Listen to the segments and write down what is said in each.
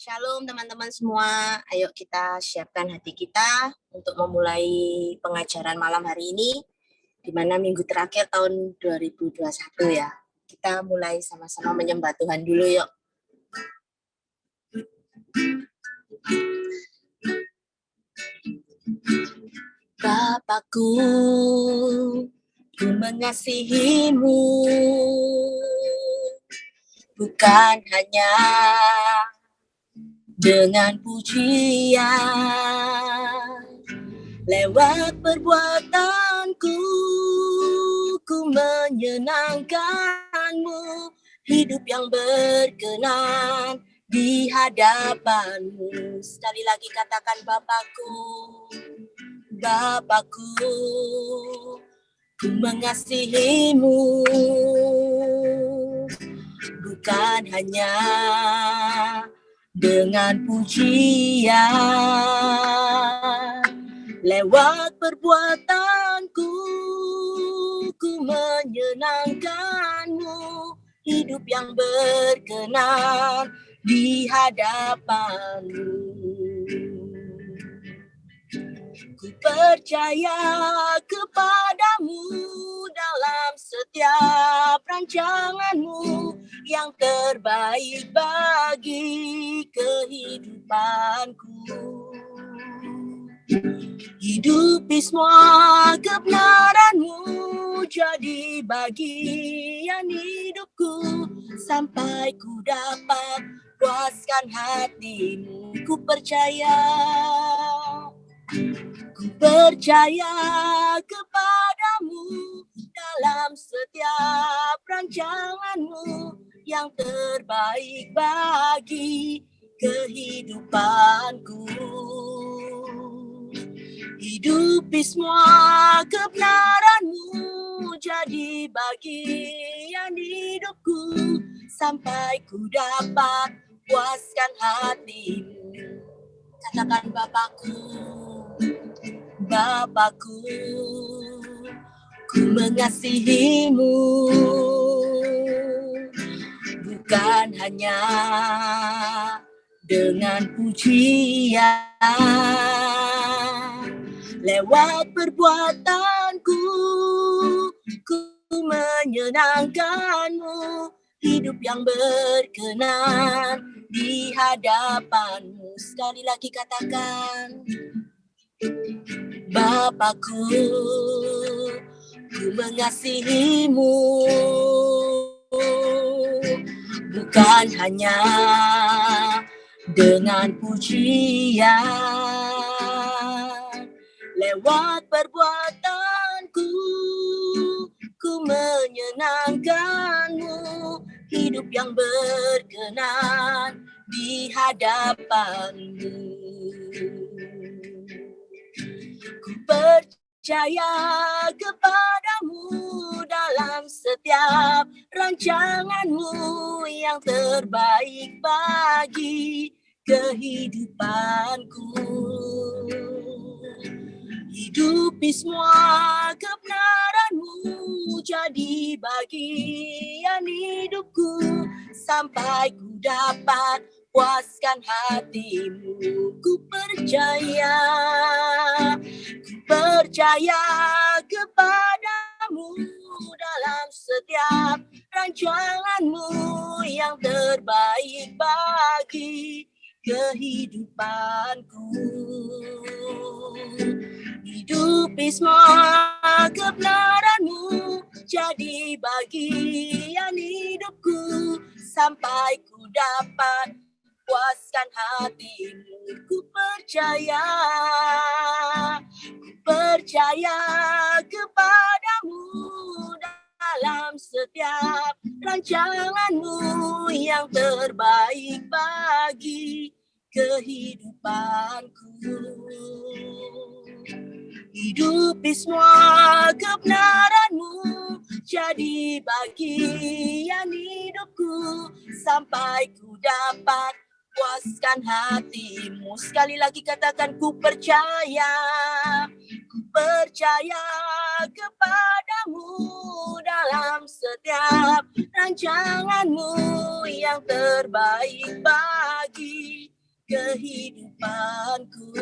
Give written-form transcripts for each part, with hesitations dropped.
Shalom teman-teman semua, ayo kita siapkan hati kita untuk memulai pengajaran malam hari ini, di mana minggu terakhir tahun 2021 ya. Kita mulai sama-sama menyembah Tuhan dulu yuk. Bapakku, ku mengasihimu, bukan hanya dengan pujian, lewat perbuatanku, ku menyenangkanmu, hidup yang berkenan di hadapanmu. Sekali lagi katakan Bapakku, Bapakku, ku mengasihimu, bukan hanya dengan pujian, lewat perbuatanku, ku menyenangkanmu, hidup yang berkenan di hadapanmu. Ku percaya kepadamu dalam setiap rancanganmu yang terbaik bagi kehidupanku. Hidupi semua kebenaranmu jadi bagian hidupku, sampai ku dapat puaskan hatimu. Ku percaya kepadamu dalam setiap rancanganmu yang terbaik bagi kehidupanku. Hidupi semua kebenaranmu jadi bagian hidupku, sampai ku dapat puaskan hatimu. Katakan Bapakku, Bapakku, ku mengasihimu, bukan hanya dengan pujian, lewat perbuatanku, ku menyenangkanmu, hidup yang berkenan di hadapanmu. Sekali lagi katakan, Bapakku, ku mengasihimu, bukan hanya dengan pujian, lewat perbuatanku, ku menyenangkanmu, hidup yang berkenan di hadapanmu. Ku percaya kepadamu dalam setiap rancanganmu yang terbaik bagi kehidupanku. Hidupi semua kebenaranmu jadi bagian hidupku, sampai ku dapat puaskan hatimu. Ku percaya kepadamu dalam setiap rancanganmu yang terbaik bagi kehidupanku. Hidupi semua kebenaranmu jadi bagian hidupku, sampai ku dapat puaskan hatimu. Ku percaya kepadamu dalam setiap rancanganmu yang terbaik bagi kehidupanku. Hidupi semua kebenaranmu jadi bagian hidupku, sampai ku dapat puaskan hatimu. Sekali lagi katakan, ku percaya kepadamu dalam setiap rancanganmu yang terbaik bagi kehidupanku.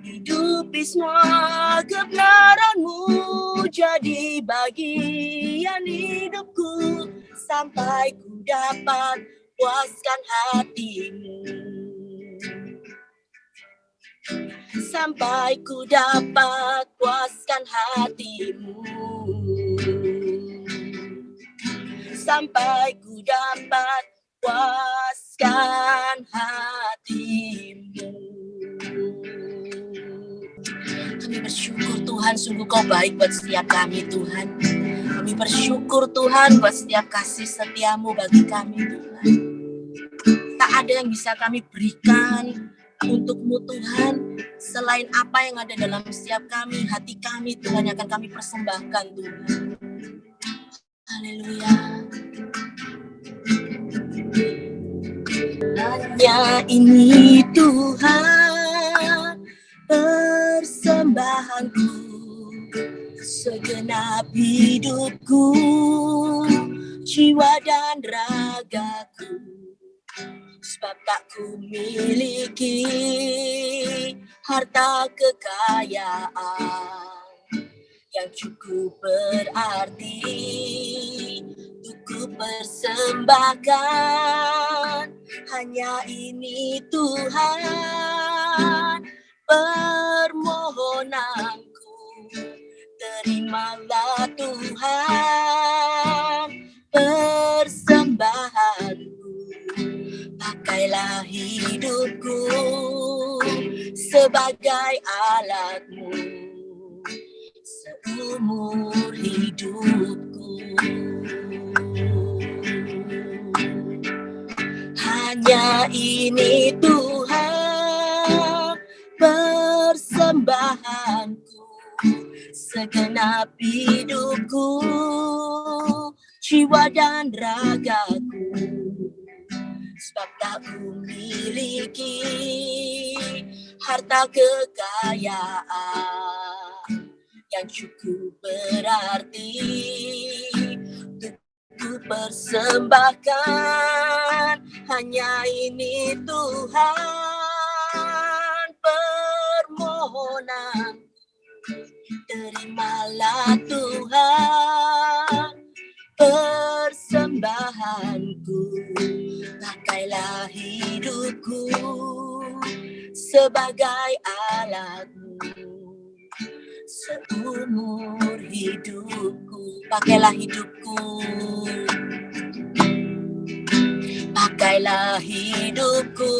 Hidupi semua kebenaran-Mu jadi bagian hidupku, sampai ku dapat puaskan hati-Mu. Sampai ku dapat puaskan hati-Mu. Sampai ku dapat puaskan hati-Mu. Kami bersyukur Tuhan, sungguh Kau baik buat setiap kami Tuhan. Kami bersyukur Tuhan buat setiap kasih setia-Mu bagi kami Tuhan. Tak ada yang bisa kami berikan untuk-Mu Tuhan, selain apa yang ada dalam setiap kami, hati kami Tuhan yang akan kami persembahkan Tuhan. Haleluya. Hanya ini Tuhan persembahanku, segenap hidupku, jiwa dan ragaku. Sebab tak ku miliki harta kekayaan yang cukup berarti untuk ku persembahkan. Hanya ini Tuhan permohonanku. Terimalah Tuhan persembahanku. Pakailah hidupku sebagai alat-Mu seumur hidupku. Hanya ini Tuhan persembahanku, segenap hidupku, jiwa dan ragaku. Sebab tak ku miliki harta kekayaan yang cukup berarti untuk ku persembahkan. Hanya ini Tuhan permohonan. Terimalah Tuhan persembahanku. Pakailah hidupku sebagai alat-Mu seumur hidupku. Pakailah hidupku. Pakailah hidupku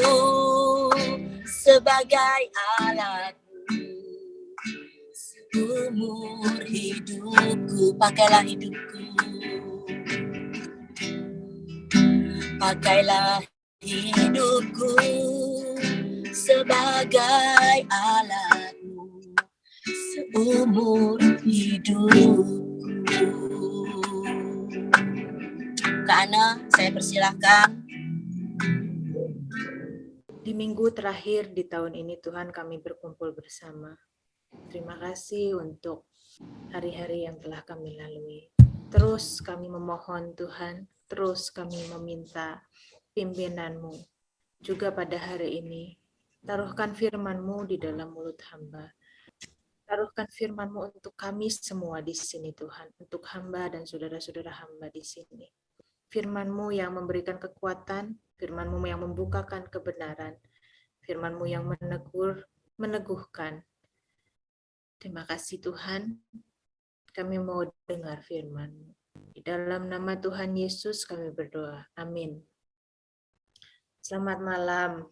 sebagai alat-Mu seumur hidupku. Pakailah hidupku. Pakailah hidupku sebagai alat-Mu seumur hidupku. Kak Ana, saya persilahkan. Di minggu terakhir di tahun ini Tuhan kami berkumpul bersama. Terima kasih untuk hari-hari yang telah kami lalui. Terus kami memohon Tuhan, terus kami meminta pimpinanmu. Juga pada hari ini, taruhkan firman-Mu di dalam mulut hamba. Taruhkan firman-Mu untuk kami semua di sini Tuhan, untuk hamba dan saudara-saudara hamba di sini. Firman-Mu yang memberikan kekuatan, firman-Mu yang membukakan kebenaran, firman-Mu yang menegur, meneguhkan. Terima kasih Tuhan, kami mau dengar firman-Mu. Di dalam nama Tuhan Yesus kami berdoa. Amin. Selamat malam.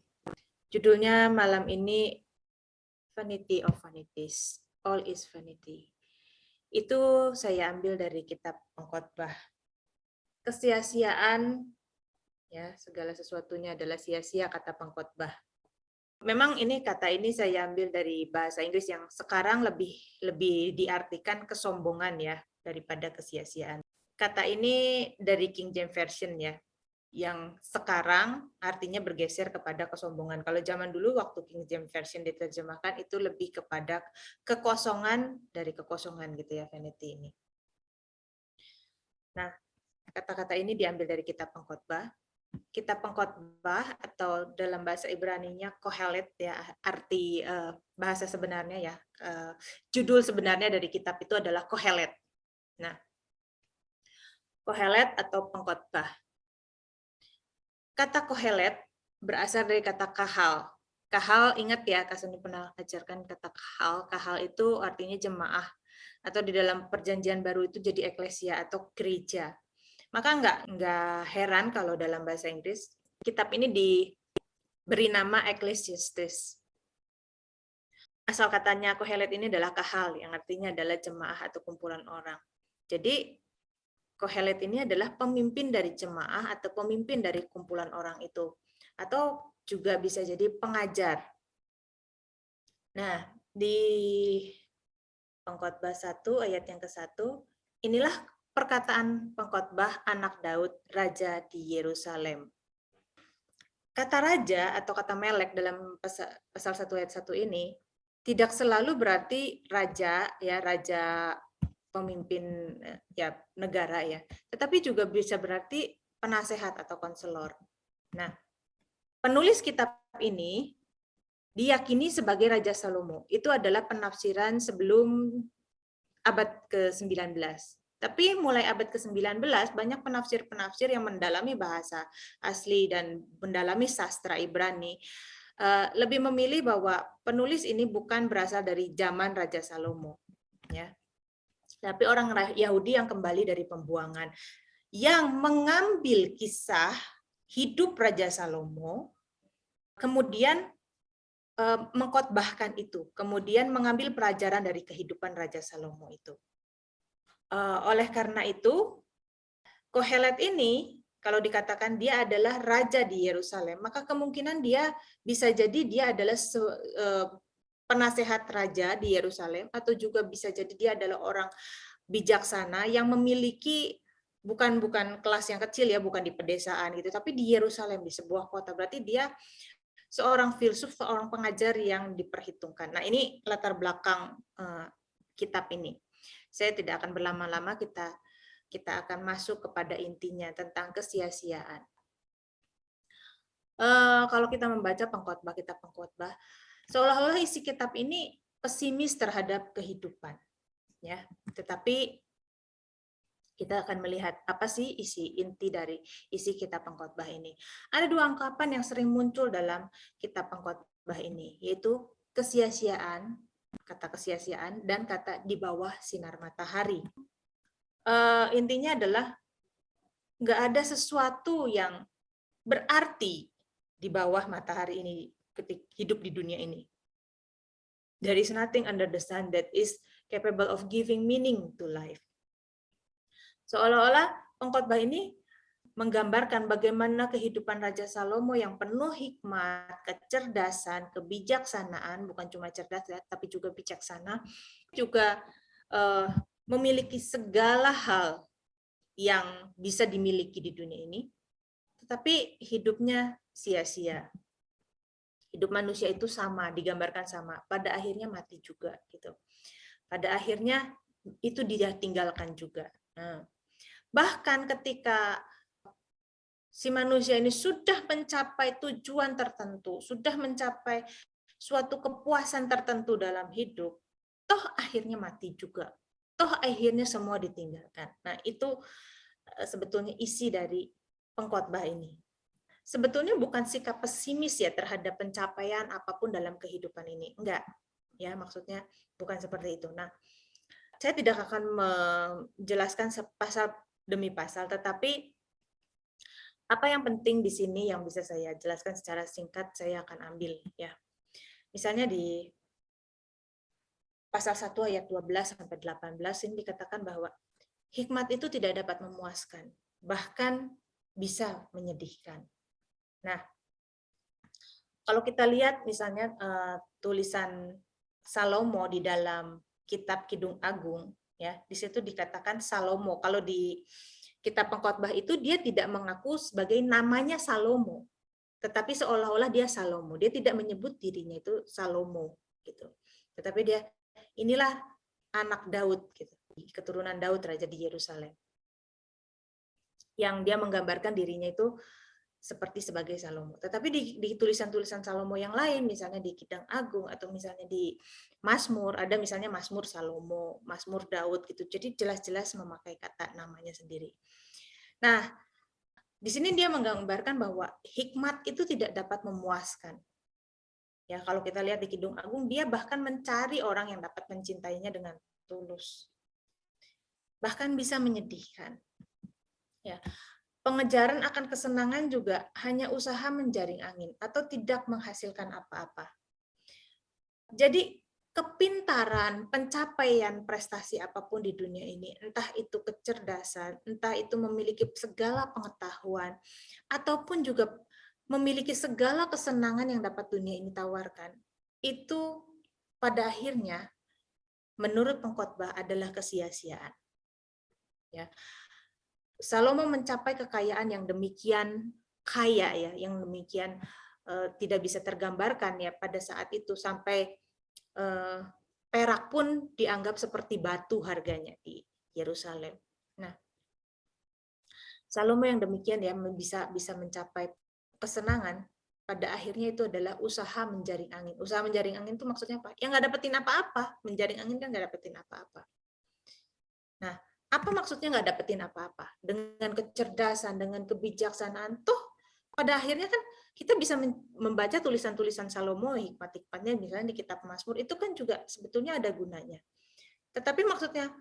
Judulnya malam ini Vanity of Vanities. All is vanity. Itu saya ambil dari kitab Pengkhotbah. Kesia-siaan, ya, segala sesuatunya adalah sia-sia, kata Pengkhotbah. Memang kata ini saya ambil dari bahasa Inggris yang sekarang lebih diartikan kesombongan ya daripada kesia-siaan. Kata ini dari King James Version ya, yang sekarang artinya bergeser kepada kesombongan. Kalau zaman dulu waktu King James Version diterjemahkan itu lebih kepada kekosongan dari kekosongan gitu ya, vanity ini. Nah, kata-kata ini diambil dari kitab Pengkhotbah. kitab pengkhotbah atau dalam bahasa Ibrani-nya Kohelet ya, arti bahasa sebenarnya ya, judul sebenarnya dari kitab itu adalah Kohelet. Nah, Kohelet atau pengkhotbah. Kata Kohelet berasal dari kata kahal. Kahal, ingat ya, Kak Suni pernah ajarkan kata kahal. Kahal itu artinya jemaah, atau di dalam perjanjian baru itu jadi eklesia atau gereja. Maka nggak heran kalau dalam bahasa Inggris kitab ini diberi nama Ecclesiastes. Asal katanya Kohelet ini adalah kahal, yang artinya adalah jemaah atau kumpulan orang. Jadi Kohelet ini adalah pemimpin dari jemaah atau pemimpin dari kumpulan orang itu. Atau juga bisa jadi pengajar. Nah, di Pengkhotbah 1 ayat yang ke-1, inilah perkataan pengkhotbah anak Daud, raja di Yerusalem. Kata raja atau kata melek dalam pasal 1 ayat 1 ini tidak selalu berarti raja ya, raja pemimpin ya negara ya, tetapi juga bisa berarti penasehat atau konselor. Nah, penulis kitab ini diyakini sebagai Raja Salomo. Itu adalah penafsiran sebelum abad ke-19. Tapi mulai abad ke-19 banyak penafsir-penafsir yang mendalami bahasa asli dan mendalami sastra Ibrani lebih memilih bahwa penulis ini bukan berasal dari zaman Raja Salomo, ya. Tapi orang Yahudi yang kembali dari pembuangan, yang mengambil kisah hidup Raja Salomo, kemudian mengkhotbahkan itu, kemudian mengambil pelajaran dari kehidupan Raja Salomo itu. Oleh karena itu, Kohelet ini, kalau dikatakan dia adalah raja di Yerusalem, maka kemungkinan dia bisa jadi dia adalah penasehat raja di Yerusalem, atau juga bisa jadi dia adalah orang bijaksana yang memiliki bukan kelas yang kecil ya, bukan di pedesaan gitu, tapi di Yerusalem, di sebuah kota. Berarti dia seorang filsuf, seorang pengajar yang diperhitungkan. Nah, ini latar belakang kitab ini. Saya tidak akan berlama-lama, kita akan masuk kepada intinya tentang kesia-siaan. Kalau kita membaca pengkhotbah, kitab pengkhotbah, seolah-olah isi kitab ini pesimis terhadap kehidupan, ya. Tetapi kita akan melihat apa sih inti dari isi kitab pengkhotbah ini. Ada dua ungkapan yang sering muncul dalam kitab pengkhotbah ini, yaitu kesia-siaan, kata kesia-siaan, dan kata di bawah sinar matahari. Intinya adalah nggak ada sesuatu yang berarti di bawah matahari ini ketika hidup di dunia ini. There is nothing under the sun that is capable of giving meaning to life. Seolah-olah pengkhotbah ini menggambarkan bagaimana kehidupan Raja Salomo yang penuh hikmat, kecerdasan, kebijaksanaan, bukan cuma cerdas ya, tapi juga bijaksana, juga memiliki segala hal yang bisa dimiliki di dunia ini, tetapi hidupnya sia-sia. Hidup manusia itu sama, digambarkan sama. Pada akhirnya mati juga, gitu. Pada akhirnya itu dia tinggalkan juga. Nah, bahkan ketika si manusia ini sudah mencapai tujuan tertentu, sudah mencapai suatu kepuasan tertentu dalam hidup, toh akhirnya mati juga. Toh akhirnya semua ditinggalkan. Nah, itu sebetulnya isi dari pengkhotbah ini. Sebetulnya bukan sikap pesimis ya terhadap pencapaian apapun dalam kehidupan ini. Enggak. Ya, maksudnya bukan seperti itu. Nah, saya tidak akan menjelaskan pasal demi pasal, tetapi apa yang penting di sini yang bisa saya jelaskan secara singkat, saya akan ambil ya. Misalnya di pasal 1 ayat 12 sampai 18 ini dikatakan bahwa hikmat itu tidak dapat memuaskan, bahkan bisa menyedihkan. Nah, kalau kita lihat misalnya tulisan Salomo di dalam kitab Kidung Agung, ya, di situ dikatakan Salomo. Kalau di kitab pengkhotbah itu dia tidak mengaku sebagai namanya Salomo, tetapi seolah-olah dia Salomo. Dia tidak menyebut dirinya itu Salomo, gitu. Tetapi dia inilah anak Daud, gitu, keturunan Daud, raja di Yerusalem. Yang dia menggambarkan dirinya itu seperti sebagai Salomo. Tetapi di tulisan-tulisan Salomo yang lain, misalnya di Kidang Agung atau misalnya di Mazmur, ada misalnya Mazmur Salomo, Mazmur Daud gitu. Jadi jelas-jelas memakai kata namanya sendiri. Nah, di sini dia menggambarkan bahwa hikmat itu tidak dapat memuaskan. Ya, kalau kita lihat di Kidung Agung, dia bahkan mencari orang yang dapat mencintainya dengan tulus. Bahkan bisa menyedihkan. Ya, pengejaran akan kesenangan juga hanya usaha menjaring angin atau tidak menghasilkan apa-apa. Jadi kepintaran, pencapaian prestasi apapun di dunia ini, entah itu kecerdasan, entah itu memiliki segala pengetahuan, ataupun juga memiliki segala kesenangan yang dapat dunia ini tawarkan, itu pada akhirnya menurut pengkhotbah adalah kesia-siaan. Ya. Salomo mencapai kekayaan yang demikian kaya ya, yang demikian tidak bisa tergambarkan ya pada saat itu, sampai perak pun dianggap seperti batu harganya di Yerusalem. Nah, Salomo yang demikian ya bisa mencapai kesenangan, pada akhirnya itu adalah usaha menjaring angin. Usaha menjaring angin itu maksudnya apa? Ya nggak dapetin apa-apa. Menjaring angin kan nggak dapetin apa-apa. Nah, apa maksudnya nggak dapetin apa-apa? Dengan kecerdasan, dengan kebijaksanaan, toh pada akhirnya kan kita bisa membaca tulisan-tulisan Salomo, hikmat-hikmatnya misalnya di kitab Mazmur, itu kan juga sebetulnya ada gunanya. Tetapi maksudnya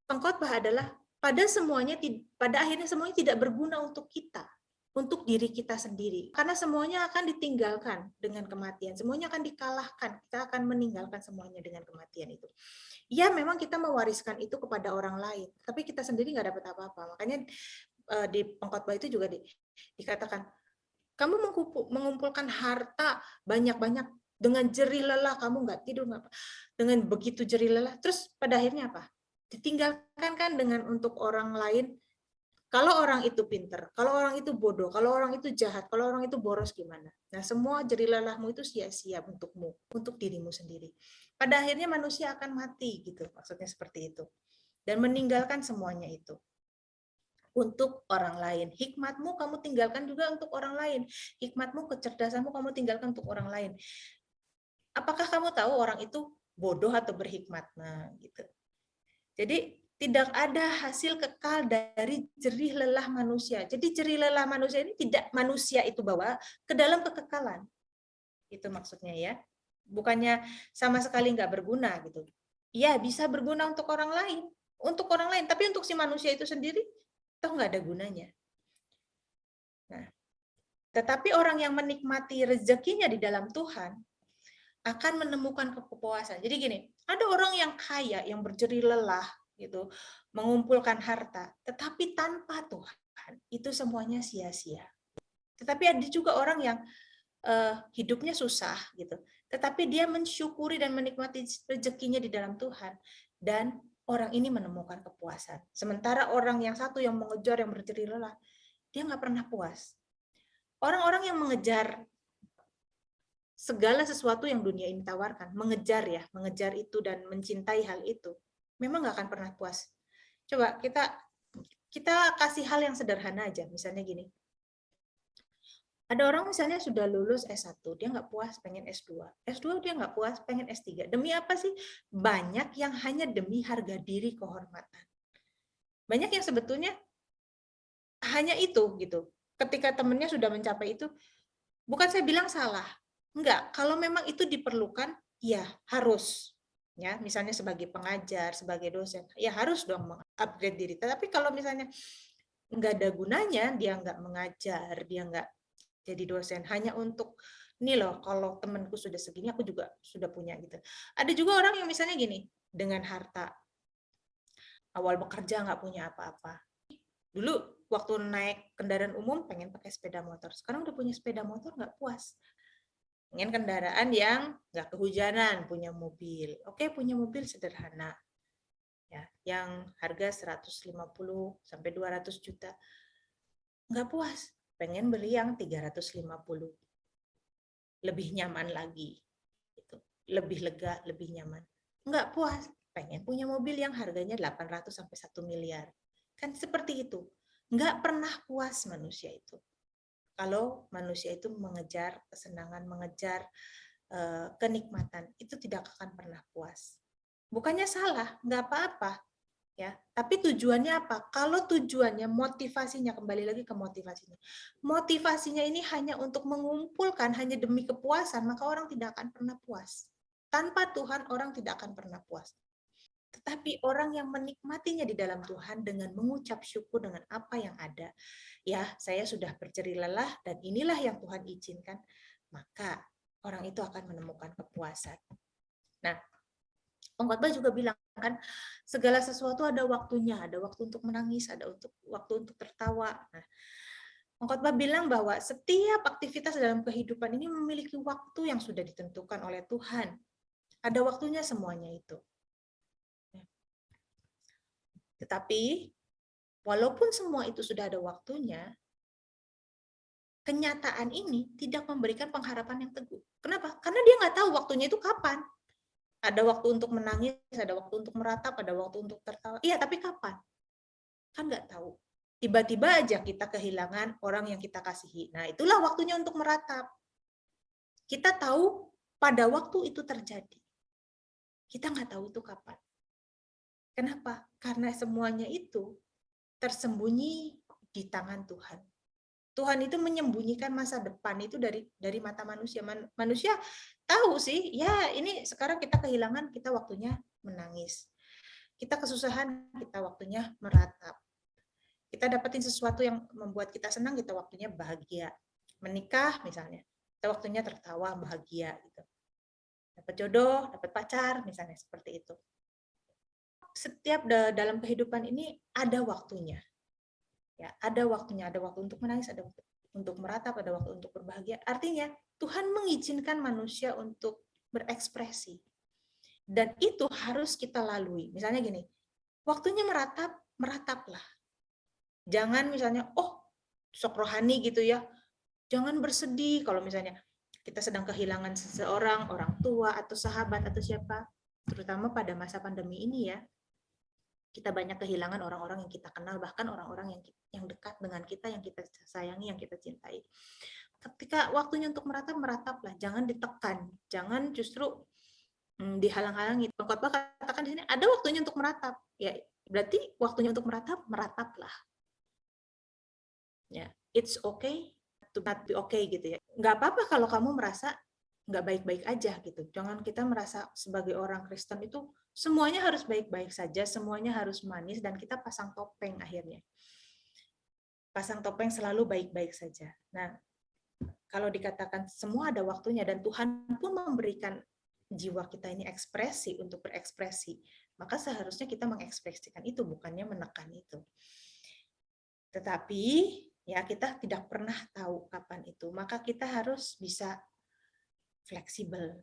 pengkhotbah adalah pada akhirnya semuanya tidak berguna untuk kita, untuk diri kita sendiri. Karena semuanya akan ditinggalkan dengan kematian, semuanya akan dikalahkan, kita akan meninggalkan semuanya dengan kematian itu. Ya memang kita mewariskan itu kepada orang lain, tapi kita sendiri nggak dapat apa-apa. Makanya di pengkhotbah itu juga dikatakan, kamu mengumpulkan harta banyak-banyak dengan jerih lelah, kamu nggak tidur, dengan begitu jerih lelah, terus pada akhirnya apa? Ditinggalkan kan dengan untuk orang lain. Kalau orang itu pinter, kalau orang itu bodoh, kalau orang itu jahat, kalau orang itu boros gimana? Nah, semua jerih lelahmu itu sia-sia untukmu, untuk dirimu sendiri. Pada akhirnya manusia akan mati gitu, maksudnya seperti itu. Dan meninggalkan semuanya itu untuk orang lain. Hikmatmu kamu tinggalkan juga untuk orang lain. Hikmatmu, kecerdasanmu kamu tinggalkan untuk orang lain. Apakah kamu tahu orang itu bodoh atau berhikmat? Nah, gitu. Jadi tidak ada hasil kekal dari jerih lelah manusia. Jadi jerih lelah manusia ini tidak manusia itu bawa ke dalam kekekalan. Itu maksudnya ya. Bukannya sama sekali nggak berguna gitu. Ya bisa berguna untuk orang lain. Untuk orang lain. Tapi untuk si manusia itu sendiri, toh nggak ada gunanya. Nah, tetapi orang yang menikmati rezekinya di dalam Tuhan akan menemukan kepuasan. Jadi gini, ada orang yang kaya, yang berjerih lelah, gitu, mengumpulkan harta, tetapi tanpa Tuhan itu semuanya sia-sia. Tetapi ada juga orang yang hidupnya susah, gitu, tetapi dia mensyukuri dan menikmati rezekinya di dalam Tuhan, dan orang ini menemukan kepuasan. Sementara orang yang satu yang mengejar, yang berjerih lelah, dia nggak pernah puas. Orang-orang yang mengejar segala sesuatu yang dunia ini tawarkan, mengejar itu dan mencintai hal itu, memang nggak akan pernah puas. Coba kita kasih hal yang sederhana aja, misalnya gini. Ada orang misalnya sudah lulus S1, dia nggak puas, pengen S2. S2 dia nggak puas, pengen S3. Demi apa sih? Banyak yang hanya demi harga diri, kehormatan. Banyak yang sebetulnya hanya itu gitu. Ketika temennya sudah mencapai itu, bukan saya bilang salah. Enggak, kalau memang itu diperlukan, ya harus. Ya, misalnya sebagai pengajar, sebagai dosen, ya harus dong mengupgrade diri. Tapi kalau misalnya nggak ada gunanya, dia nggak mengajar, dia nggak jadi dosen, hanya untuk, ini loh, kalau temanku sudah segini, aku juga sudah punya gitu. Ada juga orang yang misalnya gini, dengan harta, awal bekerja nggak punya apa-apa. Dulu waktu naik kendaraan umum pengen pakai sepeda motor, sekarang udah punya sepeda motor nggak puas. Pengen kendaraan yang nggak kehujanan, punya mobil. Oke, punya mobil sederhana. Ya, yang harga 150 sampai 200 juta. Nggak puas, pengen beli yang 350. Lebih nyaman lagi. Gitu. Lebih lega, lebih nyaman. Nggak puas, pengen punya mobil yang harganya 800 sampai 1 miliar. Kan seperti itu. Nggak pernah puas manusia itu. Kalau manusia itu mengejar kesenangan, mengejar kenikmatan, itu tidak akan pernah puas. Bukannya salah, nggak apa-apa, ya. Tapi tujuannya apa? Kalau tujuannya, motivasinya, kembali lagi ke motivasinya. Motivasinya ini hanya untuk mengumpulkan, hanya demi kepuasan, maka orang tidak akan pernah puas. Tanpa Tuhan, orang tidak akan pernah puas. Tetapi orang yang menikmatinya di dalam Tuhan dengan mengucap syukur dengan apa yang ada, ya saya sudah berjerih lelah dan inilah yang Tuhan izinkan, maka orang itu akan menemukan kepuasan. Nah, pengkhotbah juga bilang kan, segala sesuatu ada waktunya, ada waktu untuk menangis, ada waktu untuk tertawa. Nah, pengkhotbah bilang bahwa setiap aktivitas dalam kehidupan ini memiliki waktu yang sudah ditentukan oleh Tuhan. Ada waktunya semuanya itu. Tetapi walaupun semua itu sudah ada waktunya, kenyataan ini tidak memberikan pengharapan yang teguh. Kenapa? Karena dia nggak tahu waktunya itu kapan. Ada waktu untuk menangis, ada waktu untuk meratap, ada waktu untuk tertawa. Iya, tapi kapan? Kan nggak tahu. Tiba-tiba aja kita kehilangan orang yang kita kasihi. Nah, itulah waktunya untuk meratap. Kita tahu pada waktu itu terjadi. Kita nggak tahu itu kapan. Kenapa? Karena semuanya itu tersembunyi di tangan Tuhan. Tuhan itu menyembunyikan masa depan itu dari mata manusia. Manusia tahu sih, ya ini sekarang kita kehilangan, kita waktunya menangis. Kita kesusahan, kita waktunya meratap. Kita dapetin sesuatu yang membuat kita senang, kita waktunya bahagia. Menikah misalnya, kita waktunya tertawa, bahagia gitu. Dapat jodoh, dapat pacar misalnya, seperti itu. Setiap dalam kehidupan ini ada waktunya. Ya, ada waktunya, ada waktu untuk menangis, ada waktu untuk meratap, ada waktu untuk berbahagia. Artinya Tuhan mengizinkan manusia untuk berekspresi. Dan itu harus kita lalui. Misalnya gini, waktunya meratap, merataplah. Jangan misalnya, oh, sok rohani gitu ya. Jangan bersedih kalau misalnya kita sedang kehilangan seseorang, orang tua atau sahabat atau siapa, terutama pada masa pandemi ini ya. Kita banyak kehilangan orang-orang yang kita kenal, bahkan orang-orang yang dekat dengan kita, yang kita sayangi, yang kita cintai. Ketika waktunya untuk meratap, merataplah. Jangan ditekan, jangan justru dihalang-halangi. Pengkhotbah katakan di sini ada waktunya untuk meratap. Ya, berarti waktunya untuk meratap, merataplah. Ya, it's okay to not be okay gitu ya. Nggak apa-apa kalau kamu merasa nggak baik-baik aja gitu. Jangan kita merasa sebagai orang Kristen itu semuanya harus baik-baik saja, semuanya harus manis, dan kita pasang topeng akhirnya. Pasang topeng selalu baik-baik saja. Nah, kalau dikatakan semua ada waktunya dan Tuhan pun memberikan jiwa kita ini ekspresi untuk berekspresi, maka seharusnya kita mengekspresikan itu, bukannya menekan itu. Tetapi ya kita tidak pernah tahu kapan itu, maka kita harus bisa fleksibel.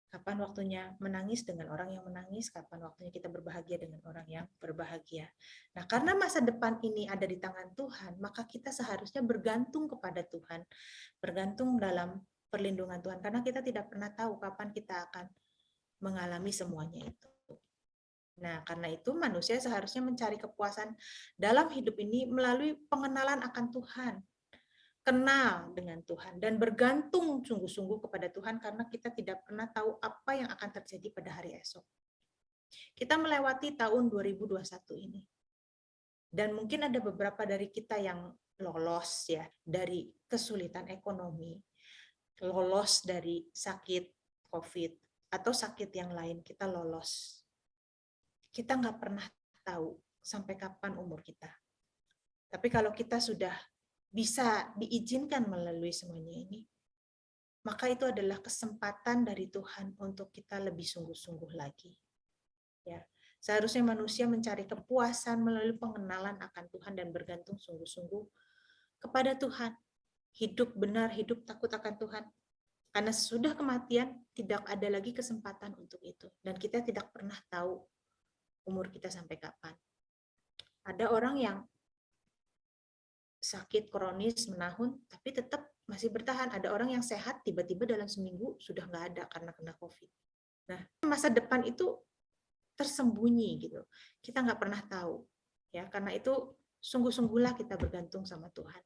Kapan waktunya menangis dengan orang yang menangis, kapan waktunya kita berbahagia dengan orang yang berbahagia. Nah, karena masa depan ini ada di tangan Tuhan, maka kita seharusnya bergantung kepada Tuhan, bergantung dalam perlindungan Tuhan, karena kita tidak pernah tahu kapan kita akan mengalami semuanya itu. Nah, karena itu manusia seharusnya mencari kepuasan dalam hidup ini melalui pengenalan akan Tuhan, kenal dengan Tuhan, dan bergantung sungguh-sungguh kepada Tuhan karena kita tidak pernah tahu apa yang akan terjadi pada hari esok. Kita melewati tahun 2021 ini. Dan mungkin ada beberapa dari kita yang lolos ya dari kesulitan ekonomi, lolos dari sakit COVID, atau sakit yang lain, kita lolos. Kita nggak pernah tahu sampai kapan umur kita. Tapi kalau kita sudah bisa diizinkan melalui semuanya ini, maka itu adalah kesempatan dari Tuhan untuk kita lebih sungguh-sungguh lagi. Ya, seharusnya manusia mencari kepuasan melalui pengenalan akan Tuhan dan bergantung sungguh-sungguh kepada Tuhan. Hidup benar, hidup takut akan Tuhan. Karena sesudah kematian tidak ada lagi kesempatan untuk itu, dan kita tidak pernah tahu umur kita sampai kapan. Ada orang yang sakit kronis menahun, tapi tetap masih bertahan. Ada orang yang sehat, tiba-tiba dalam seminggu sudah nggak ada karena kena COVID. Nah, masa depan itu tersembunyi gitu. Kita nggak pernah tahu. Ya, karena itu sungguh-sungguhlah kita bergantung sama Tuhan.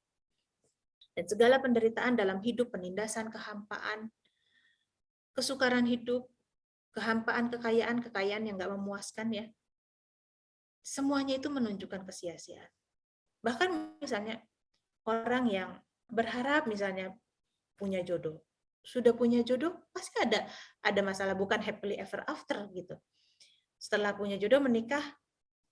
Dan segala penderitaan dalam hidup, penindasan, kehampaan, kesukaran hidup, kehampaan, kekayaan yang nggak memuaskan ya, semuanya itu menunjukkan kesia-siaan. Bahkan misalnya orang yang berharap misalnya punya jodoh, sudah punya jodoh pasti ada masalah, bukan happily ever after gitu. Setelah punya jodoh menikah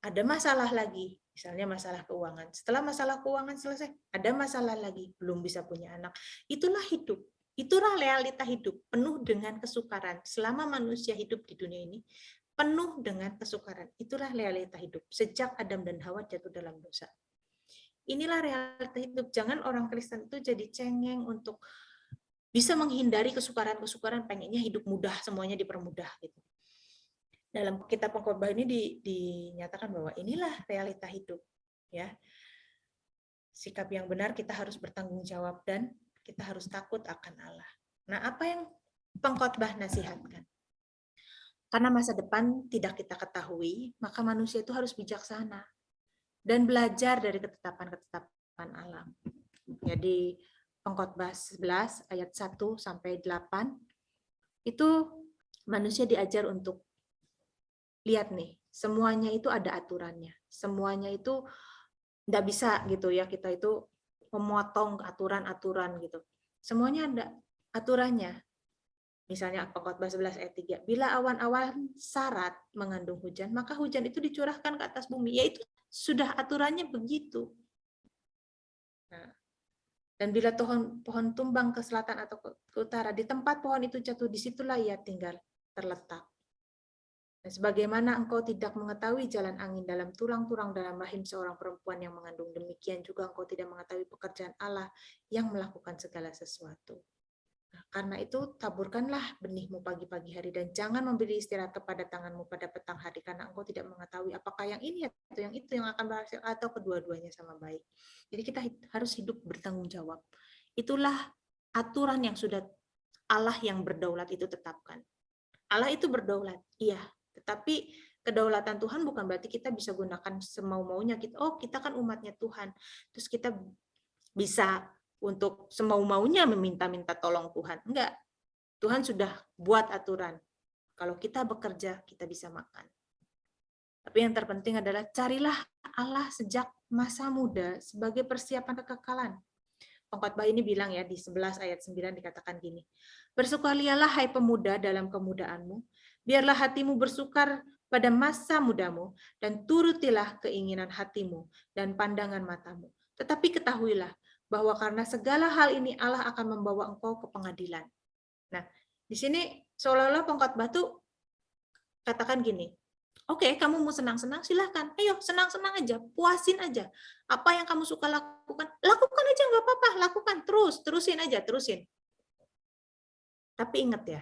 ada masalah lagi, misalnya masalah keuangan. Setelah masalah keuangan selesai, ada masalah lagi, belum bisa punya anak. Itulah hidup. Itulah realita hidup, penuh dengan kesukaran. Selama manusia hidup di dunia ini, penuh dengan kesukaran. Itulah realita hidup. Sejak Adam dan Hawa jatuh dalam dosa. Inilah realita hidup. Jangan orang Kristen itu jadi cengeng untuk bisa menghindari kesukaran-kesukaran, pengennya hidup mudah, semuanya dipermudah gitu. Dalam kitab Pengkhotbah ini dinyatakan bahwa inilah realita hidup, ya. Sikap yang benar, kita harus bertanggung jawab dan kita harus takut akan Allah. Nah, apa yang Pengkhotbah nasihatkan? Karena masa depan tidak kita ketahui, maka manusia itu harus bijaksana dan belajar dari ketetapan-ketetapan alam. Jadi Pengkhotbah 11 ayat 1 sampai 8 itu manusia diajar untuk lihat nih, semuanya itu ada aturannya. Semuanya itu nggak bisa gitu ya, kita itu memotong aturan-aturan gitu. Semuanya ada aturannya. Misalnya Pengkhotbah 11 ayat 3, bila awan-awan sarat mengandung hujan, maka hujan itu dicurahkan ke atas bumi. Yaitu sudah aturannya begitu. Nah, dan bila pohon tumbang ke selatan atau ke utara, di tempat pohon itu jatuh, disitulah ia tinggal terletak. Dan sebagaimana engkau tidak mengetahui jalan angin dalam tulang-tulang dalam rahim seorang perempuan yang mengandung, demikian juga engkau tidak mengetahui pekerjaan Allah yang melakukan segala sesuatu. Nah, karena itu taburkanlah benihmu pagi-pagi hari dan jangan memberi istirahat kepada tanganmu pada petang hari, karena engkau tidak mengetahui apakah yang ini atau yang itu yang akan berhasil atau kedua-duanya sama baik. Jadi kita harus hidup bertanggung jawab. Itulah aturan yang sudah Allah yang berdaulat itu tetapkan. Allah itu berdaulat, iya. Tetapi kedaulatan Tuhan bukan berarti kita bisa gunakan semau-maunya. Kita kan umatnya Tuhan. Terus kita bisa untuk semau-maunya meminta-minta tolong Tuhan. Enggak. Tuhan sudah buat aturan. Kalau kita bekerja, kita bisa makan. Tapi yang terpenting adalah carilah Allah sejak masa muda sebagai persiapan kekekalan. Pengkhotbah ini bilang ya, di 11 ayat 9 dikatakan gini, bersukarialah hai pemuda dalam kemudaanmu, biarlah hatimu bersukar pada masa mudamu, dan turutilah keinginan hatimu dan pandangan matamu. Tetapi ketahuilah bahwa karena segala hal ini Allah akan membawa engkau ke pengadilan. Nah, di sini seolah-olah Pengkhotbah tuh katakan gini, oke, kamu mau senang-senang, silahkan. Ayo, senang-senang aja, puasin aja. Apa yang kamu suka lakukan aja, nggak apa-apa, lakukan. Terusin aja, terusin. Tapi ingat ya,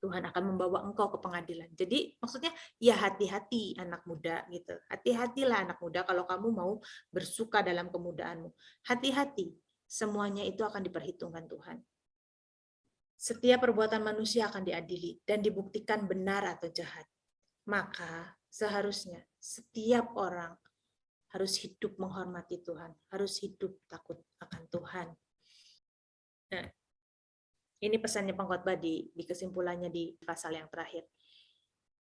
Tuhan akan membawa engkau ke pengadilan. Jadi maksudnya, ya hati-hati anak muda gitu. Hati-hatilah anak muda kalau kamu mau bersuka dalam kemudaanmu. Hati-hati, semuanya itu akan diperhitungkan Tuhan. Setiap perbuatan manusia akan diadili dan dibuktikan benar atau jahat. Maka seharusnya setiap orang harus hidup menghormati Tuhan, harus hidup takut akan Tuhan. Nah, ini pesannya Pengkhotbah di kesimpulannya di pasal yang terakhir.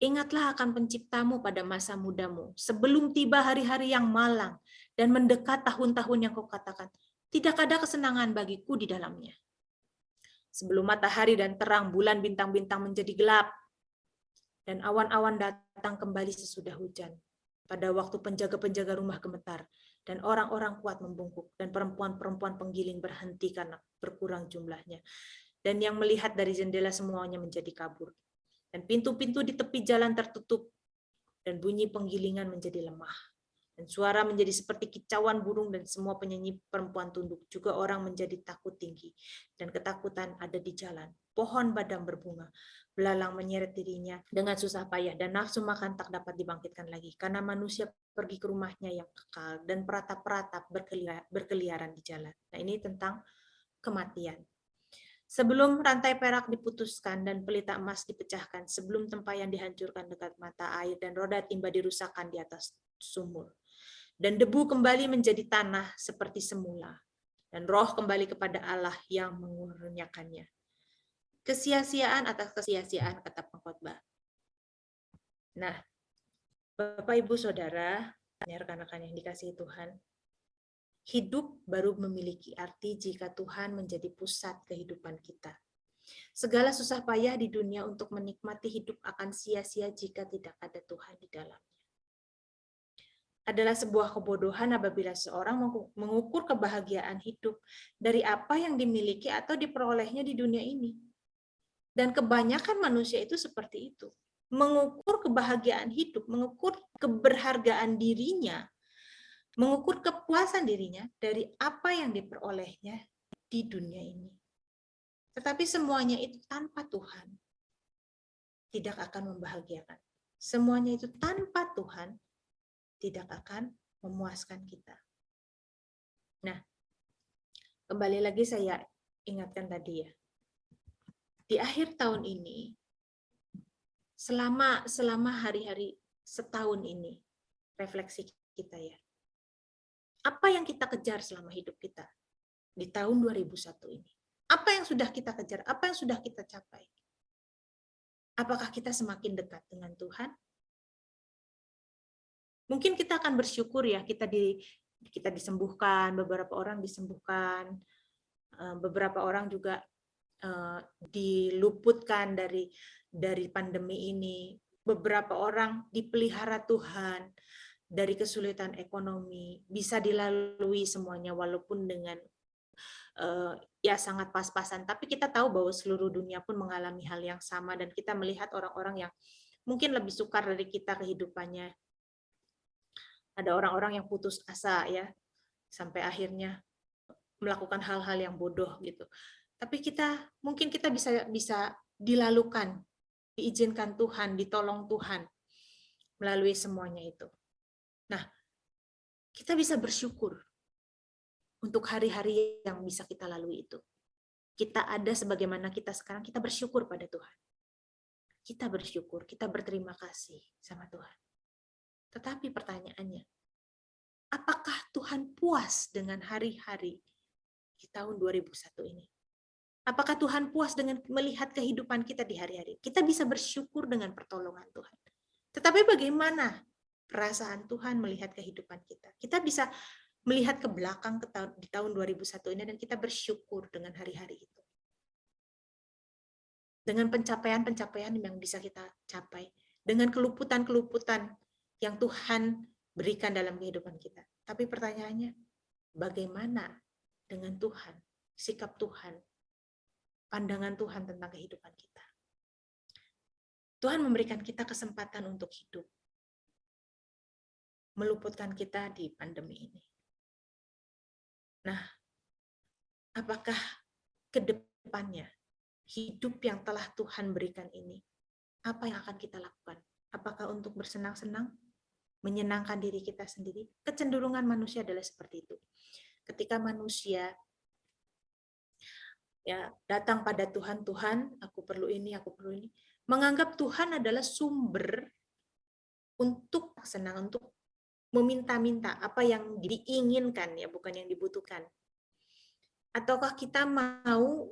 Ingatlah akan penciptamu pada masa mudamu, sebelum tiba hari-hari yang malang dan mendekat tahun-tahun yang kau katakan, tidak ada kesenangan bagiku di dalamnya. Sebelum matahari dan terang, bulan bintang-bintang menjadi gelap, dan awan-awan datang kembali sesudah hujan. Pada waktu penjaga-penjaga rumah gemetar, dan orang-orang kuat membungkuk, dan perempuan-perempuan penggiling berhenti karena berkurang jumlahnya. Dan yang melihat dari jendela semuanya menjadi kabur. Dan pintu-pintu di tepi jalan tertutup, dan bunyi penggilingan menjadi lemah. Dan suara menjadi seperti kicauan burung, dan semua penyanyi perempuan tunduk. Juga orang menjadi takut tinggi, dan ketakutan ada di jalan. Pohon badam berbunga, belalang menyeret dirinya dengan susah payah, dan nafsu makan tak dapat dibangkitkan lagi, karena manusia pergi ke rumahnya yang kekal, dan peratap-peratap berkeliaran di jalan. Nah, ini tentang kematian. Sebelum rantai perak diputuskan dan pelita emas dipecahkan, sebelum tempayan dihancurkan dekat mata air, dan roda timba dirusakkan di atas sumur, dan debu kembali menjadi tanah seperti semula, dan roh kembali kepada Allah yang mengurniakannya. Kesia-siaan atas kesia-siaan, kata pengkhotbah. Nah, Bapak, Ibu, Saudara, rekan-rekan yang dikasihi Tuhan, hidup baru memiliki arti jika Tuhan menjadi pusat kehidupan kita. Segala susah payah di dunia untuk menikmati hidup akan sia-sia jika tidak ada Tuhan di dalamnya. Adalah sebuah kebodohan apabila seorang mengukur kebahagiaan hidup dari apa yang dimiliki atau diperolehnya di dunia ini. Dan kebanyakan manusia itu seperti itu. Mengukur kebahagiaan hidup, mengukur keberhargaan dirinya, mengukur kepuasan dirinya dari apa yang diperolehnya di dunia ini. Tetapi semuanya itu tanpa Tuhan tidak akan membahagiakan. Semuanya itu tanpa Tuhan tidak akan memuaskan kita. Nah, kembali lagi saya ingatkan tadi ya. Di akhir tahun ini, selama hari-hari setahun ini, refleksi kita ya. Apa yang kita kejar selama hidup kita di tahun 2001 ini? Apa yang sudah kita kejar? Apa yang sudah kita capai? Apakah kita semakin dekat dengan Tuhan? Mungkin kita akan bersyukur ya, kita disembuhkan, beberapa orang disembuhkan, beberapa orang juga diluputkan dari pandemi ini, beberapa orang dipelihara Tuhan dari kesulitan ekonomi, bisa dilalui semuanya walaupun dengan ya sangat pas-pasan, tapi kita tahu bahwa seluruh dunia pun mengalami hal yang sama dan kita melihat orang-orang yang mungkin lebih sukar dari kita kehidupannya. Ada orang-orang yang putus asa ya, sampai akhirnya melakukan hal-hal yang bodoh gitu. Tapi mungkin kita bisa dilalukan, diizinkan Tuhan, ditolong Tuhan melalui semuanya itu. Nah, kita bisa bersyukur untuk hari-hari yang bisa kita lalui itu. Kita ada sebagaimana kita sekarang, kita bersyukur pada Tuhan. Kita bersyukur, kita berterima kasih sama Tuhan. Tetapi pertanyaannya, apakah Tuhan puas dengan hari-hari di tahun 2001 ini? Apakah Tuhan puas dengan melihat kehidupan kita di hari-hari? Kita bisa bersyukur dengan pertolongan Tuhan. Tetapi bagaimana perasaan Tuhan melihat kehidupan kita? Kita bisa melihat ke belakang di tahun 2001 ini dan kita bersyukur dengan hari-hari itu. Dengan pencapaian-pencapaian yang bisa kita capai. Dengan keluputan-keluputan yang Tuhan berikan dalam kehidupan kita. Tapi pertanyaannya, bagaimana dengan Tuhan, sikap Tuhan, pandangan Tuhan tentang kehidupan kita? Tuhan memberikan kita kesempatan untuk hidup, meluputkan kita di pandemi ini. Nah, apakah ke depannya hidup yang telah Tuhan berikan ini, apa yang akan kita lakukan? Apakah untuk bersenang-senang, menyenangkan diri kita sendiri? Kecenderungan manusia adalah seperti itu. Ketika manusia ya datang pada Tuhan, Tuhan, aku perlu ini, menganggap Tuhan adalah sumber untuk senang, untuk meminta-minta apa yang diinginkan ya, bukan yang dibutuhkan. Ataukah kita mau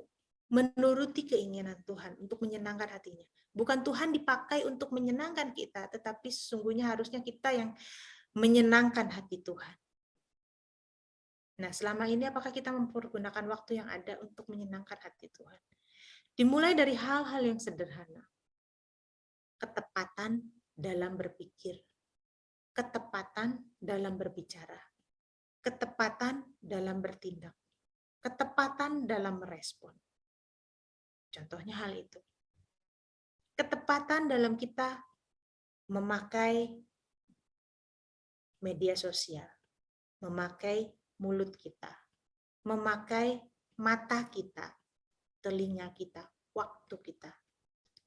menuruti keinginan Tuhan untuk menyenangkan hatinya? Bukan Tuhan dipakai untuk menyenangkan kita, tetapi sesungguhnya harusnya kita yang menyenangkan hati Tuhan. Nah, selama ini apakah kita mempergunakan waktu yang ada untuk menyenangkan hati Tuhan? Dimulai dari hal-hal yang sederhana. Ketepatan dalam berpikir, ketepatan dalam berbicara, ketepatan dalam bertindak, ketepatan dalam merespon. Contohnya hal itu. Ketepatan dalam kita memakai media sosial, memakai mulut kita, memakai mata kita, telinga kita, waktu kita.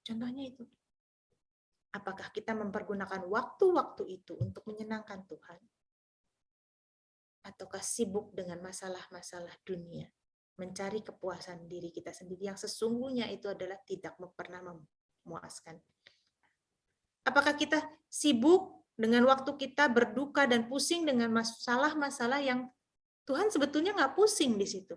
Contohnya itu. Apakah kita mempergunakan waktu-waktu itu untuk menyenangkan Tuhan? Ataukah sibuk dengan masalah-masalah dunia, mencari kepuasan diri kita sendiri yang sesungguhnya itu adalah tidak pernah memuaskan? Apakah kita sibuk dengan waktu kita berduka dan pusing dengan masalah-masalah yang Tuhan sebetulnya nggak pusing di situ.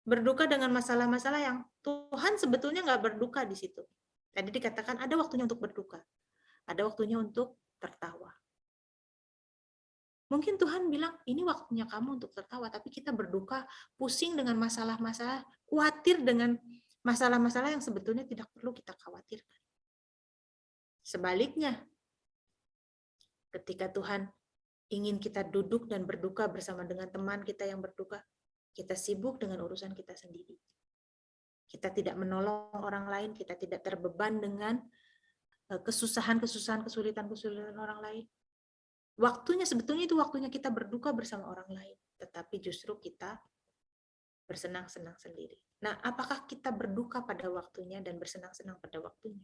Berduka dengan masalah-masalah yang Tuhan sebetulnya nggak berduka di situ. Tadi dikatakan ada waktunya untuk berduka, ada waktunya untuk tertawa. Mungkin Tuhan bilang, ini waktunya kamu untuk tertawa, tapi kita berduka, pusing dengan masalah-masalah, khawatir dengan masalah-masalah yang sebetulnya tidak perlu kita khawatirkan. Sebaliknya, ketika Tuhan ingin kita duduk dan berduka bersama dengan teman kita yang berduka, kita sibuk dengan urusan kita sendiri. Kita tidak menolong orang lain, kita tidak terbeban dengan kesusahan-kesusahan, kesulitan-kesulitan orang lain. Waktunya sebetulnya itu waktunya kita berduka bersama orang lain, tetapi justru kita bersenang-senang sendiri. Nah, apakah kita berduka pada waktunya dan bersenang-senang pada waktunya?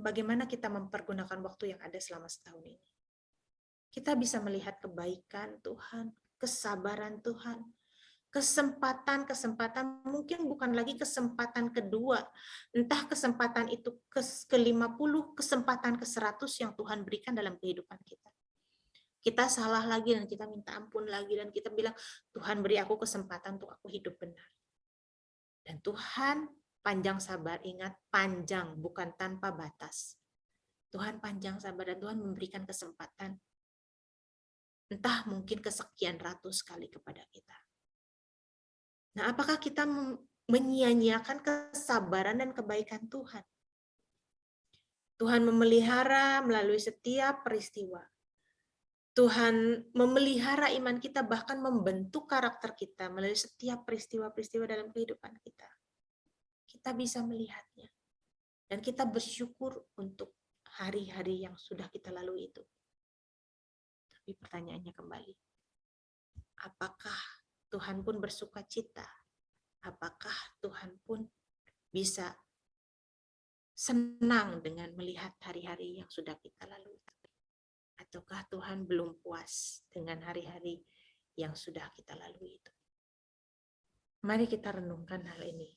Bagaimana kita mempergunakan waktu yang ada selama setahun ini? Kita bisa melihat kebaikan Tuhan, kesabaran Tuhan, kesempatan mungkin bukan lagi kesempatan kedua, entah kesempatan itu ke-50, kesempatan ke-100 yang Tuhan berikan dalam kehidupan kita. Kita salah lagi dan kita minta ampun lagi dan kita bilang, Tuhan beri aku kesempatan untuk aku hidup benar. Dan Tuhan panjang sabar, ingat panjang bukan tanpa batas. Tuhan panjang sabar dan Tuhan memberikan kesempatan entah mungkin kesekian ratus kali kepada kita. Nah, apakah kita menyia-nyiakan kesabaran dan kebaikan Tuhan? Tuhan memelihara melalui setiap peristiwa. Tuhan memelihara iman kita, bahkan membentuk karakter kita melalui setiap peristiwa-peristiwa dalam kehidupan kita. Kita bisa melihatnya. Dan kita bersyukur untuk hari-hari yang sudah kita lalui itu. Tapi pertanyaannya kembali, apakah Tuhan pun bersuka cita? Apakah Tuhan pun bisa senang dengan melihat hari-hari yang sudah kita lalui? Ataukah Tuhan belum puas dengan hari-hari yang sudah kita lalui itu? Mari kita renungkan hal ini.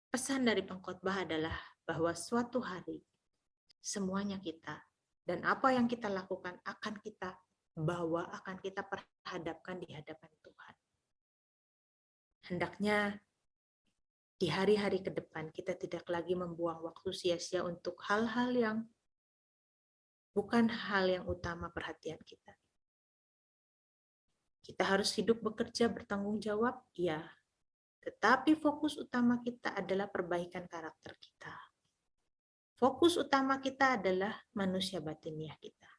Pesan dari pengkhotbah adalah bahwa suatu hari semuanya kita dan apa yang kita lakukan akan kita bawa, akan kita perhadapkan di hadapan Tuhan. Hendaknya di hari-hari ke depan kita tidak lagi membuang waktu sia-sia untuk hal-hal yang bukan hal yang utama perhatian kita. Kita harus hidup bekerja bertanggung jawab, ya. Tetapi fokus utama kita adalah perbaikan karakter kita. Fokus utama kita adalah manusia batiniah kita.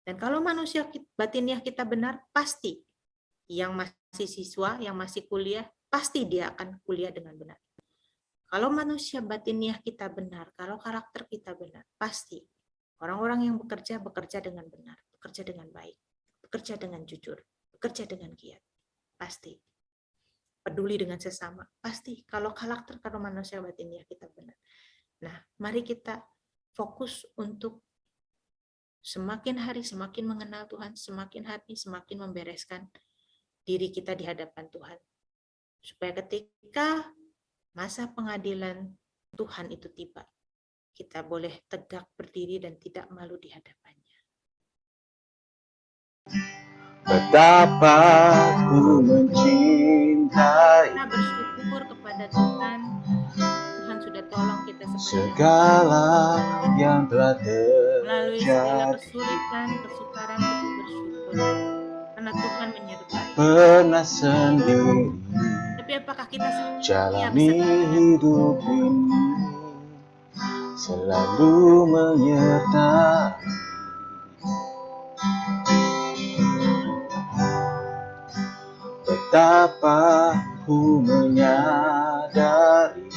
Dan kalau manusia batiniah kita benar, pasti yang masih siswa, yang masih kuliah, pasti dia akan kuliah dengan benar. Kalau manusia batiniah kita benar, kalau karakter kita benar, pasti orang-orang yang bekerja dengan benar, bekerja dengan baik, bekerja dengan jujur, bekerja dengan giat. Pasti. Peduli dengan sesama, pasti. Kalau karakter, kalau manusia batiniah kita benar. Nah, mari kita fokus untuk semakin hari semakin mengenal Tuhan, semakin hari semakin membereskan diri kita di hadapan Tuhan. Supaya ketika masa pengadilan Tuhan itu tiba, kita boleh tegak berdiri dan tidak malu di hadapannya. Betapa ku mencintai, Kita bersyukur kepada Tuhan. Tuhan sudah tolong kita segala yang telah melalui segala terjadi. kesulitan, kesukaran, kita bersyukur karena Tuhan menyertai. Pernah sendiri Tapi apakah kita setia jalani beserta hidup ini, selalu menyertai. Betapa ku menyadari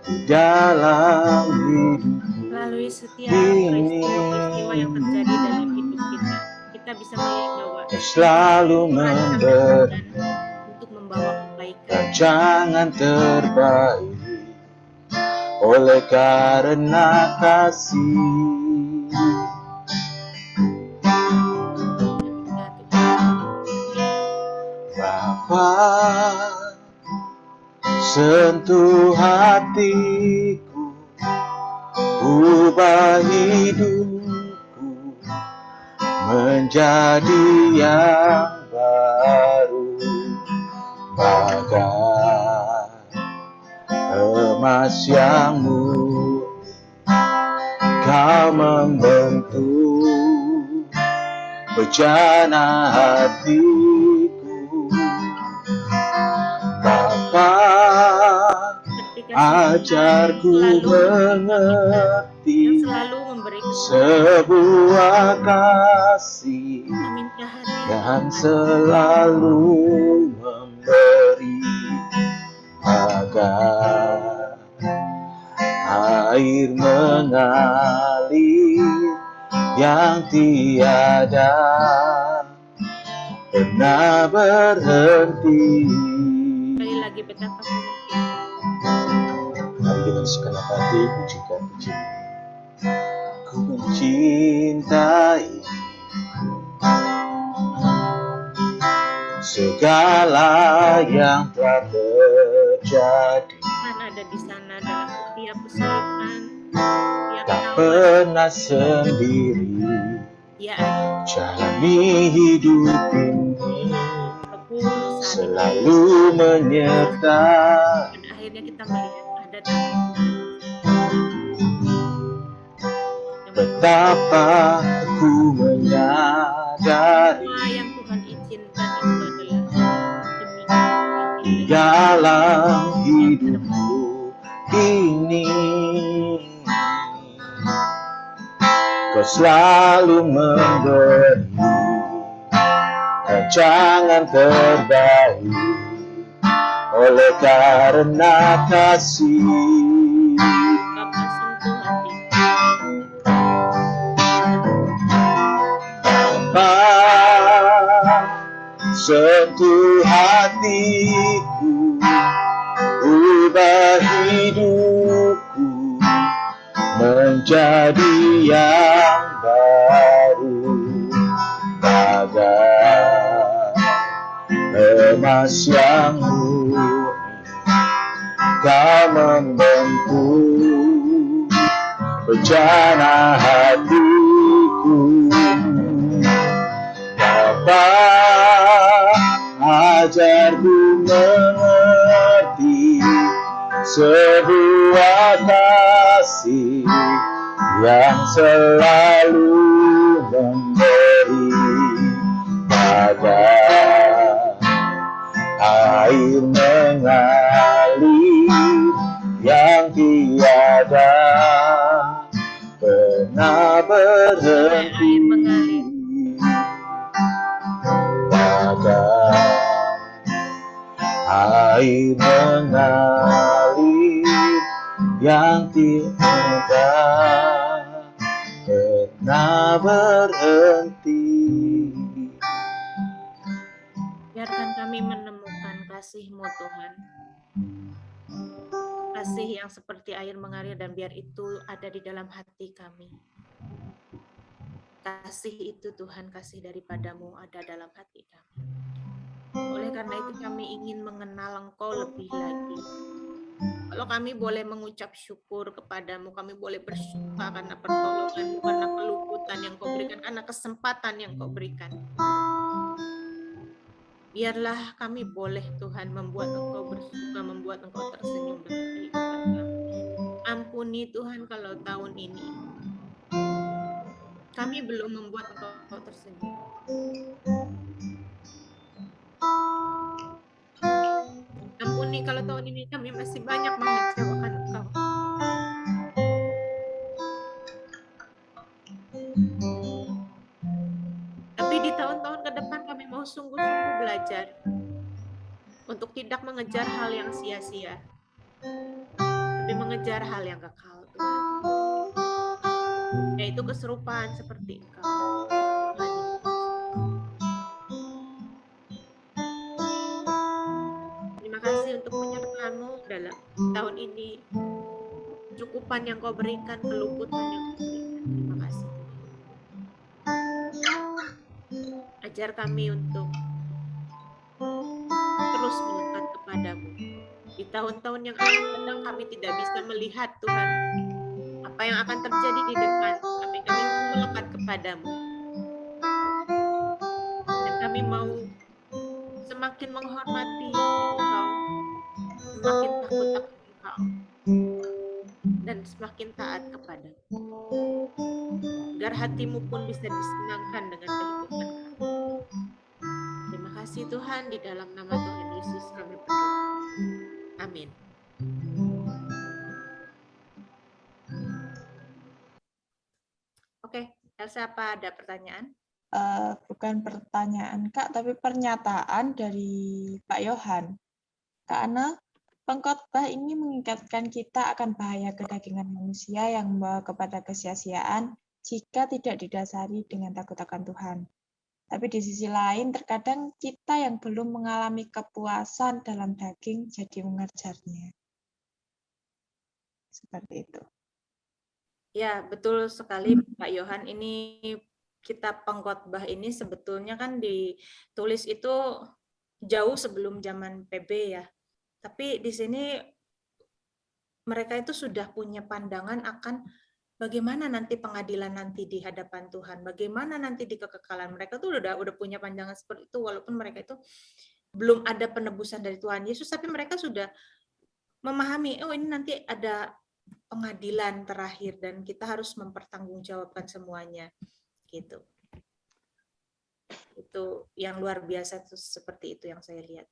di dalam hidupku melalui setiap peristiwa-peristiwa yang terjadi dalam hidup kita, kita bisa melihat bahwa Kau selalu memberi untuk membawa kebaikan. rancangan terbaik oleh karena kasih. Bapa, sentuh hatiku, ubah hidupku, menjadi yang baru, bagai emas yang murni. Kau membentuk bejana hatiku, Bapa. Ajarku mengerti selalu memberikan sebuah kasih minta hati yang selalu memberi, agar air mengalir yang tiada pernah berhenti. sekali lagi betapa Mari dengan segenap hati pujikan pujian. Ku mencintai segala yang telah terjadi, Tuhan ada di sana dalam setiap kesulitan, tiap tak tawaran, pernah sendiri Dia ada jalani hidup ini, walaupun saat selalu menyertai. dan akhirnya kita melihat ada tangan Betapa ku menyadari semua yang Tuhan izinkan itu adalah demi di dalam hidupku ini, Kau selalu memberi rancangan terbaik, oleh karena kasih. Bapa sentuh hati Bapa, sentuh hatiku, ubah hidupku menjadi yang baru, bagai emas yang murni. Kau membentuk bejana hatiku, Bapa. Ajarku mengerti sebuah kasih yang selalu memberi, bagai air mengalir yang tiada pernah berhenti, bagai air mengalir yang tiada pernah berhenti. biarkan kami menemukan kasih-Mu Tuhan, kasih yang seperti air mengalir, dan biar itu ada di dalam hati kami. Kasih itu Tuhan, kasih daripada-Mu ada dalam hati kami. Oleh karena itu kami ingin mengenal Engkau lebih lagi. Kalau kami boleh mengucap syukur kepadamu, kami boleh bersyukur karena pertolongan-Mu, karena peluputan yang Kau berikan, karena kesempatan yang Kau berikan. Biarlah kami boleh Tuhan membuat Engkau bersuka, membuat Engkau tersenyum dengan kehidupan kami. Ampuni Tuhan kalau tahun ini kami belum membuat Engkau tersenyum. Ampuni kalau tahun ini kami masih banyak mengecewakan Engkau. Tapi di tahun-tahun ke depan kami mau sungguh-sungguh belajar untuk tidak mengejar hal yang sia-sia, tapi mengejar hal yang kekal, Tuhan. Yaitu keserupaan seperti Engkau. Terima kasih untuk penyertaan-Mu dalam tahun ini. Cukupan yang Kau berikan, keluputan yang Kau berikan. Terima kasih. Ajar kami untuk terus melekat kepadamu. Di tahun-tahun yang akan datang kami tidak bisa melihat Tuhan apa yang akan terjadi di depan, tapi kami melekat kepadamu. kami mau semakin menghormati Engkau, semakin takut akan Engkau, dan semakin taat kepada, agar hatimu pun bisa disenangkan dengan kehidupan kami. Terima kasih Tuhan, di dalam nama Tuhan Yesus kami berdoa. Amin. Oke, Elsa, apa ada pertanyaan? Bukan pertanyaan Kak, tapi pernyataan dari Pak Yohan. Karena pengkhotbah ini mengingatkan kita akan bahaya kedagingan manusia yang membawa kepada kesia-siaan jika tidak didasari dengan takut akan Tuhan. Tapi di sisi lain, terkadang kita yang belum mengalami kepuasan dalam daging jadi mengejarnya. Seperti itu. Ya, betul sekali Pak Yohan. Ini kitab pengkhotbah ini sebetulnya kan ditulis itu jauh sebelum zaman PB ya. Tapi di sini mereka itu sudah punya pandangan akan bagaimana nanti pengadilan nanti di hadapan Tuhan, bagaimana nanti di kekekalan. Mereka tuh udah punya pandangan seperti itu, walaupun mereka itu belum ada penebusan dari Tuhan Yesus, tapi mereka sudah memahami, oh ini nanti ada pengadilan terakhir dan kita harus mempertanggungjawabkan semuanya, gitu. Itu yang luar biasa tuh, seperti itu yang saya lihat.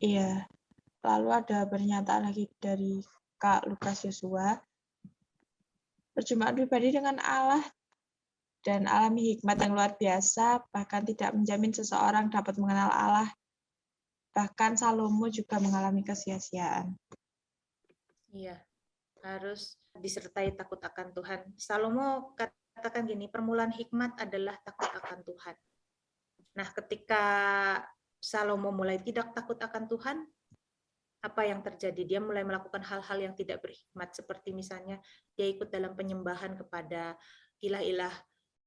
Iya. Lalu ada pernyataan lagi dari Kak Lukas Yosua. Perjumpaan pribadi dengan Allah dan alami hikmat yang luar biasa, bahkan tidak menjamin seseorang dapat mengenal Allah. Bahkan Salomo juga mengalami kesia-siaan. Iya, harus disertai takut akan Tuhan. Salomo katakan gini, permulaan hikmat adalah takut akan Tuhan. Nah, ketika Salomo mulai tidak takut akan Tuhan, apa yang terjadi? Dia mulai melakukan hal-hal yang tidak berhikmat, seperti misalnya dia ikut dalam penyembahan kepada ilah-ilah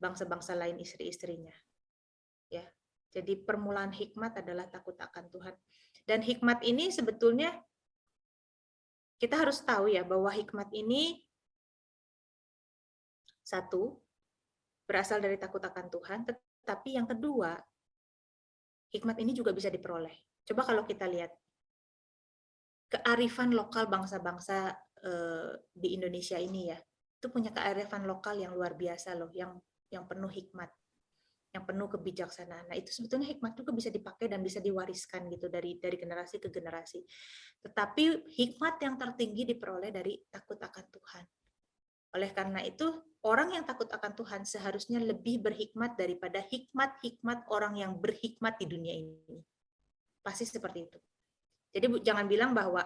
bangsa-bangsa lain, istri-istrinya. Ya, jadi permulaan hikmat adalah takut akan Tuhan. Dan hikmat ini sebetulnya kita harus tahu ya bahwa hikmat ini satu berasal dari takut akan Tuhan, tetapi yang kedua hikmat ini juga bisa diperoleh. Coba kalau kita lihat kearifan lokal bangsa-bangsa di Indonesia ini ya, itu punya kearifan lokal yang luar biasa loh, yang penuh hikmat, yang penuh kebijaksanaan. Nah, itu sebetulnya hikmat juga bisa dipakai dan bisa diwariskan gitu dari generasi ke generasi. Tetapi hikmat yang tertinggi diperoleh dari takut akan Tuhan. Oleh karena itu, orang yang takut akan Tuhan seharusnya lebih berhikmat daripada hikmat-hikmat orang yang berhikmat di dunia ini. Pasti seperti itu. Jadi jangan bilang bahwa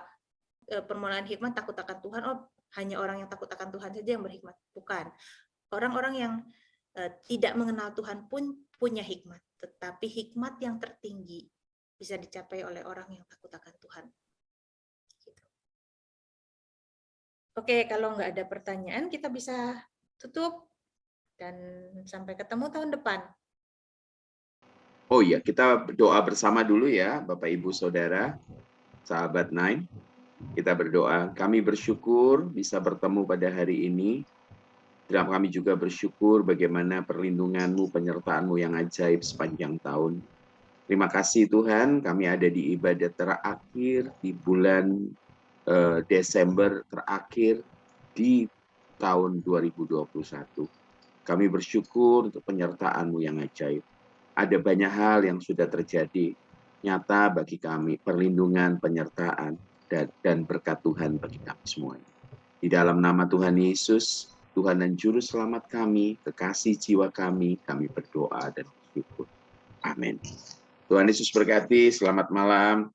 permulaan hikmat takut akan Tuhan, oh hanya orang yang takut akan Tuhan saja yang berhikmat. Bukan. Orang-orang yang tidak mengenal Tuhan pun punya hikmat, tetapi hikmat yang tertinggi bisa dicapai oleh orang yang takut akan Tuhan. Gitu. Oke, kalau nggak ada pertanyaan, kita bisa tutup dan sampai ketemu tahun depan. Oh iya, kita doa bersama dulu ya, Bapak Ibu Saudara, sahabat Nine. Kita berdoa, kami bersyukur bisa bertemu pada hari ini. Dan kami juga bersyukur bagaimana perlindungan-Mu, penyertaan-Mu yang ajaib sepanjang tahun. Terima kasih Tuhan, kami ada di ibadat terakhir di bulan Desember terakhir di tahun 2021. Kami bersyukur untuk penyertaan-Mu yang ajaib. Ada banyak hal yang sudah terjadi nyata bagi kami, perlindungan, penyertaan, dan berkat Tuhan bagi kami semuanya. Di dalam nama Tuhan Yesus, Tuhan dan Juru Selamat kami, kekasih jiwa kami berdoa dan bersyukur. Amin. Tuhan Yesus berkati, selamat malam.